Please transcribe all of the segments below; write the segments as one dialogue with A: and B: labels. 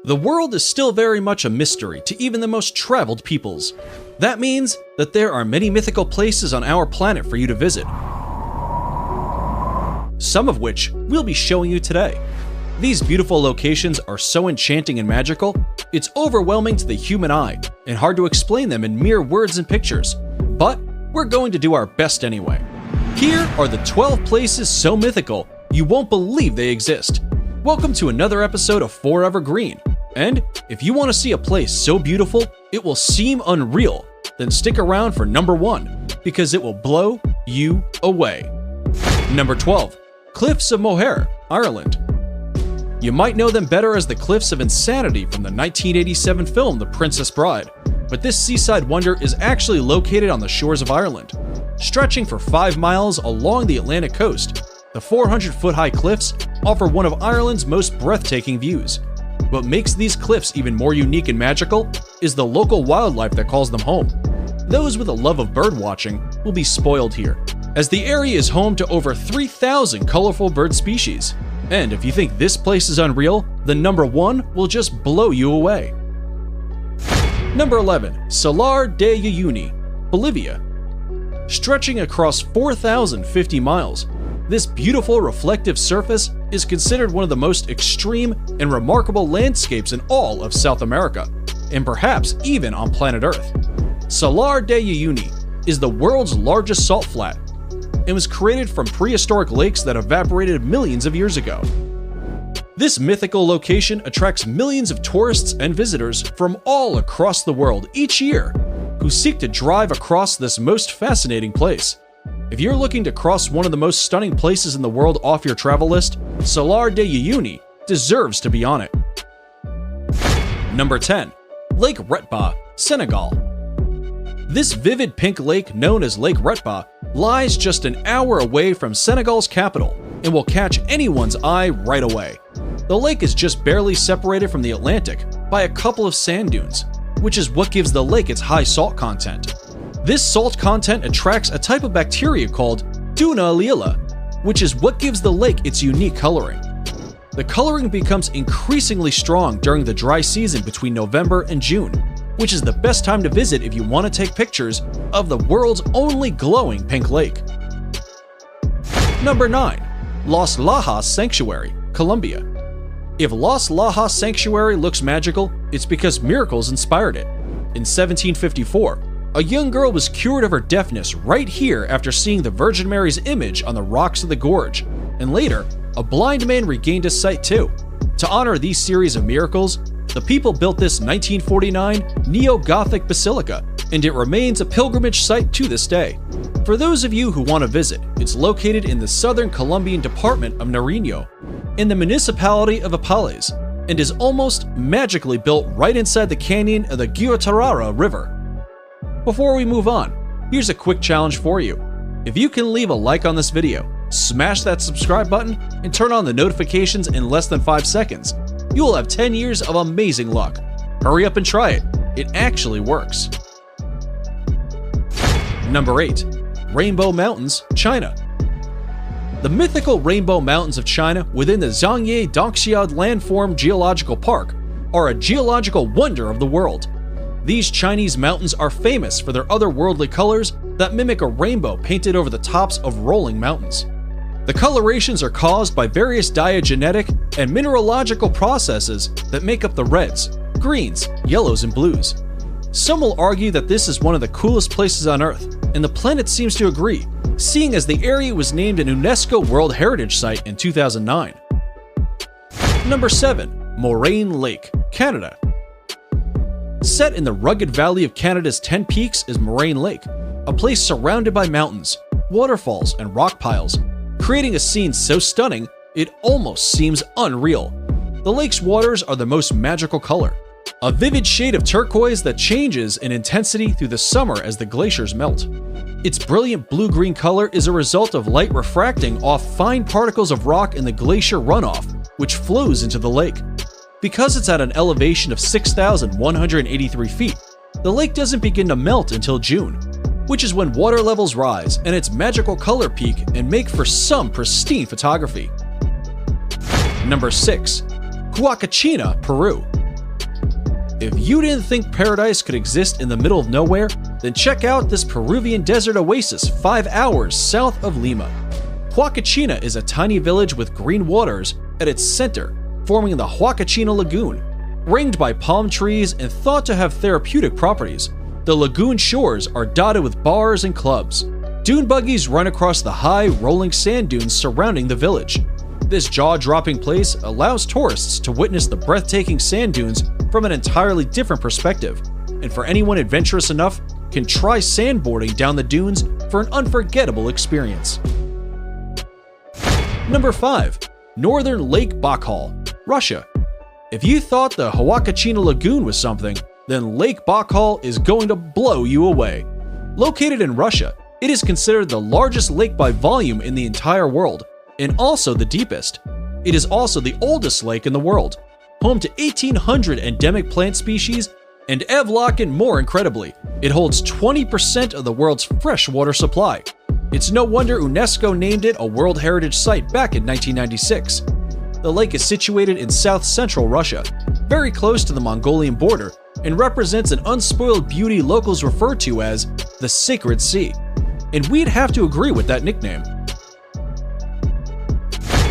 A: The world is still very much a mystery to even the most traveled peoples. That means that there are many mythical places on our planet for you to visit, some of which we'll be showing you today. These beautiful locations are so enchanting and magical, it's overwhelming to the human eye and hard to explain them in mere words and pictures. But we're going to do our best anyway. Here are the 12 places so mythical you won't believe they exist. Welcome to another episode of Forever Green. And if you want to see a place so beautiful it will seem unreal, then stick around for number 1, because it will blow you away. Number 12. Cliffs of Moher, Ireland. You might know them better as the Cliffs of Insanity from the 1987 film The Princess Bride, but this seaside wonder is actually located on the shores of Ireland. Stretching for 5 miles along the Atlantic coast, the 400-foot-high cliffs offer one of Ireland's most breathtaking views. What makes these cliffs even more unique and magical is the local wildlife that calls them home. Those with a love of birdwatching will be spoiled here, as the area is home to over 3,000 colorful bird species. And if you think this place is unreal, then number 1 will just blow you away. Number 11. Salar de Uyuni, Bolivia. Stretching across 4,050 miles, this beautiful reflective surface is considered one of the most extreme and remarkable landscapes in all of South America, and perhaps even on planet Earth. Salar de Uyuni is the world's largest salt flat and was created from prehistoric lakes that evaporated millions of years ago. This mythical location attracts millions of tourists and visitors from all across the world each year who seek to drive across this most fascinating place. If you're looking to cross one of the most stunning places in the world off your travel list, Salar de Uyuni deserves to be on it. Number 10. Lake Retba, Senegal. This vivid pink lake known as Lake Retba lies just an hour away from Senegal's capital and will catch anyone's eye right away. The lake is just barely separated from the Atlantic by a couple of sand dunes, which is what gives the lake its high salt content. This salt content attracts a type of bacteria called Duna lila, which is what gives the lake its unique coloring. The coloring becomes increasingly strong during the dry season between November and June, which is the best time to visit if you want to take pictures of the world's only glowing pink lake. Number 9. Los Lajas Sanctuary, Colombia. If Los Lajas Sanctuary looks magical, it's because miracles inspired it. In 1754, a young girl was cured of her deafness right here after seeing the Virgin Mary's image on the rocks of the gorge, and later, a blind man regained his sight too. To honor these series of miracles, the people built this 1949 neo-Gothic basilica, and it remains a pilgrimage site to this day. For those of you who want to visit, it's located in the southern Colombian department of Nariño, in the municipality of Apales, and is almost magically built right inside the canyon of the Guatarrara River. Before we move on, here's a quick challenge for you. If you can leave a like on this video, smash that subscribe button, and turn on the notifications in less than 5 seconds, you will have 10 years of amazing luck. Hurry up and try it. It actually works. Number 8. Rainbow Mountains, China. The mythical Rainbow Mountains of China within the Zhangye Dongxiao Landform Geological Park are a geological wonder of the world. These Chinese mountains are famous for their otherworldly colors that mimic a rainbow painted over the tops of rolling mountains. The colorations are caused by various diagenetic and mineralogical processes that make up the reds, greens, yellows, and blues. Some will argue that this is one of the coolest places on Earth, and the planet seems to agree, seeing as the area was named an UNESCO World Heritage Site in 2009. Number 7. Moraine Lake, Canada. Set in the rugged valley of Canada's 10 Peaks is Moraine Lake, a place surrounded by mountains, waterfalls, and rock piles, creating a scene so stunning it almost seems unreal. The lake's waters are the most magical color, a vivid shade of turquoise that changes in intensity through the summer as the glaciers melt. Its brilliant blue-green color is a result of light refracting off fine particles of rock in the glacier runoff, which flows into the lake. Because it's at an elevation of 6,183 feet, the lake doesn't begin to melt until June, which is when water levels rise and its magical color peak and make for some pristine photography. Number 6. Huacachina, Peru. If you didn't think paradise could exist in the middle of nowhere, then check out this Peruvian desert oasis 5 hours south of Lima. Huacachina is a tiny village with green waters at its center, forming the Huacachina Lagoon. Ringed by palm trees and thought to have therapeutic properties, the lagoon shores are dotted with bars and clubs. Dune buggies run across the high, rolling sand dunes surrounding the village. This jaw-dropping place allows tourists to witness the breathtaking sand dunes from an entirely different perspective, and for anyone adventurous enough, can try sandboarding down the dunes for an unforgettable experience. Number 5. Northern Lake Baikal, Russia. If you thought the Huacachina Lagoon was something, then Lake Baikal is going to blow you away. Located in Russia, it is considered the largest lake by volume in the entire world, and also the deepest. It is also the oldest lake in the world, home to 1,800 endemic plant species, and Evlock, more incredibly, it holds 20% of the world's freshwater supply. It's no wonder UNESCO named it a World Heritage Site back in 1996. The lake is situated in south-central Russia, very close to the Mongolian border, and represents an unspoiled beauty locals refer to as the Sacred Sea. And we'd have to agree with that nickname.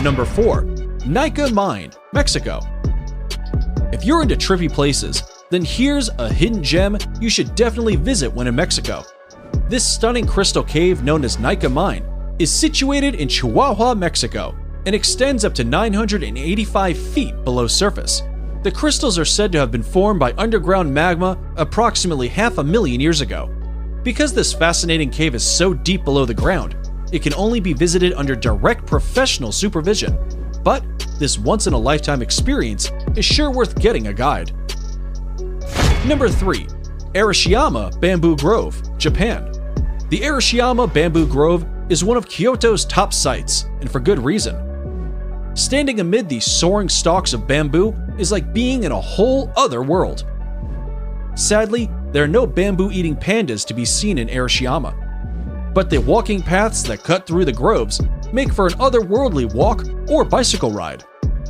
A: Number 4. Nika Mine, Mexico. If you're into trippy places, then here's a hidden gem you should definitely visit when in Mexico. This stunning crystal cave known as Nika Mine is situated in Chihuahua, Mexico, and extends up to 985 feet below surface. The crystals are said to have been formed by underground magma approximately 500,000 years ago. Because this fascinating cave is so deep below the ground, it can only be visited under direct professional supervision. But this once-in-a-lifetime experience is sure worth getting a guide. Number 3. Arashiyama Bamboo Grove, Japan. The Arashiyama Bamboo Grove is one of Kyoto's top sites, and for good reason. Standing amid these soaring stalks of bamboo is like being in a whole other world. Sadly, there are no bamboo-eating pandas to be seen in Arashiyama, but the walking paths that cut through the groves make for an otherworldly walk or bicycle ride.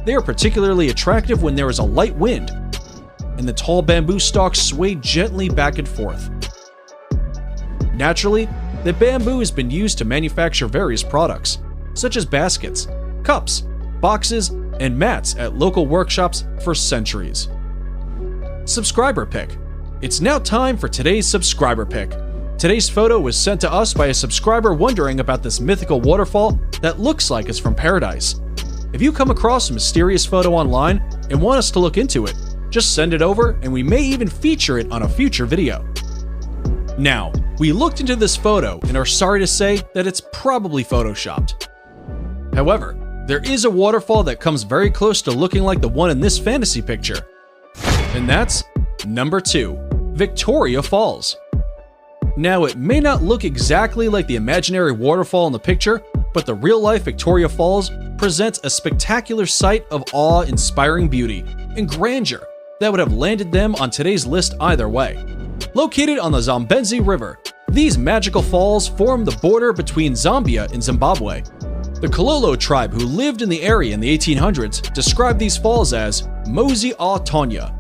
A: They are particularly attractive when there is a light wind, and the tall bamboo stalks sway gently back and forth. Naturally, the bamboo has been used to manufacture various products, such as baskets, cups, boxes, and mats at local workshops for centuries. Subscriber pick. It's now time for today's subscriber pick. Today's photo was sent to us by a subscriber wondering about this mythical waterfall that looks like it's from paradise. If you come across a mysterious photo online and want us to look into it, just send it over and we may even feature it on a future video. Now, we looked into this photo and are sorry to say that it's probably photoshopped. However, there is a waterfall that comes very close to looking like the one in this fantasy picture. And that's number 2, Victoria Falls. Now, it may not look exactly like the imaginary waterfall in the picture, but the real-life Victoria Falls presents a spectacular sight of awe-inspiring beauty and grandeur that would have landed them on today's list either way. Located on the Zambezi River, these magical falls form the border between Zambia and Zimbabwe. The Kololo tribe who lived in the area in the 1800s described these falls as Mozi a Tonya,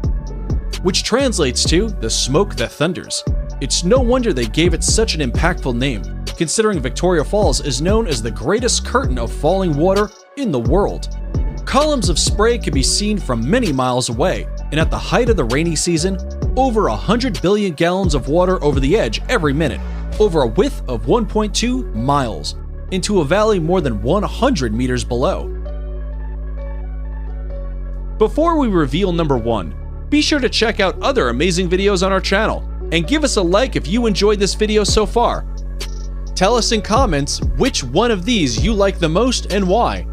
A: which translates to the smoke that thunders. It's no wonder they gave it such an impactful name, considering Victoria Falls is known as the greatest curtain of falling water in the world. Columns of spray can be seen from many miles away, and at the height of the rainy season, over 100 billion gallons of water over the edge every minute, over a width of 1.2 miles, into a valley more than 100 meters below. Before we reveal number 1, be sure to check out other amazing videos on our channel, and give us a like if you enjoyed this video so far. Tell us in comments which one of these you like the most and why.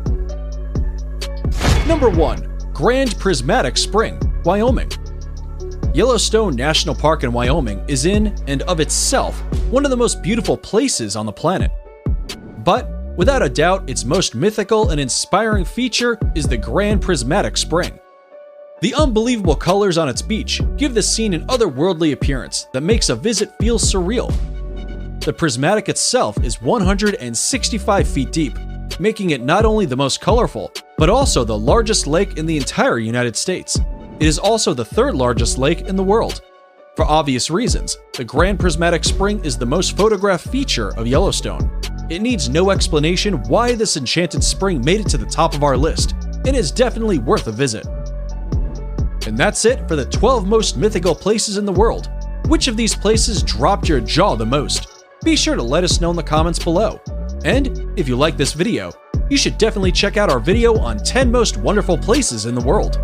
A: Number 1. Grand Prismatic Spring, Wyoming. Yellowstone National Park in Wyoming is in and of itself one of the most beautiful places on the planet. But, without a doubt, its most mythical and inspiring feature is the Grand Prismatic Spring. The unbelievable colors on its beach give the scene an otherworldly appearance that makes a visit feel surreal. The prismatic itself is 165 feet deep, making it not only the most colorful, but also the largest lake in the entire United States. It is also the third largest lake in the world. For obvious reasons, the Grand Prismatic Spring is the most photographed feature of Yellowstone. It needs no explanation why this enchanted spring made it to the top of our list, and is definitely worth a visit. And that's it for the 12 most mythical places in the world. Which of these places dropped your jaw the most? Be sure to let us know in the comments below. And if you like this video, you should definitely check out our video on 10 most wonderful places in the world.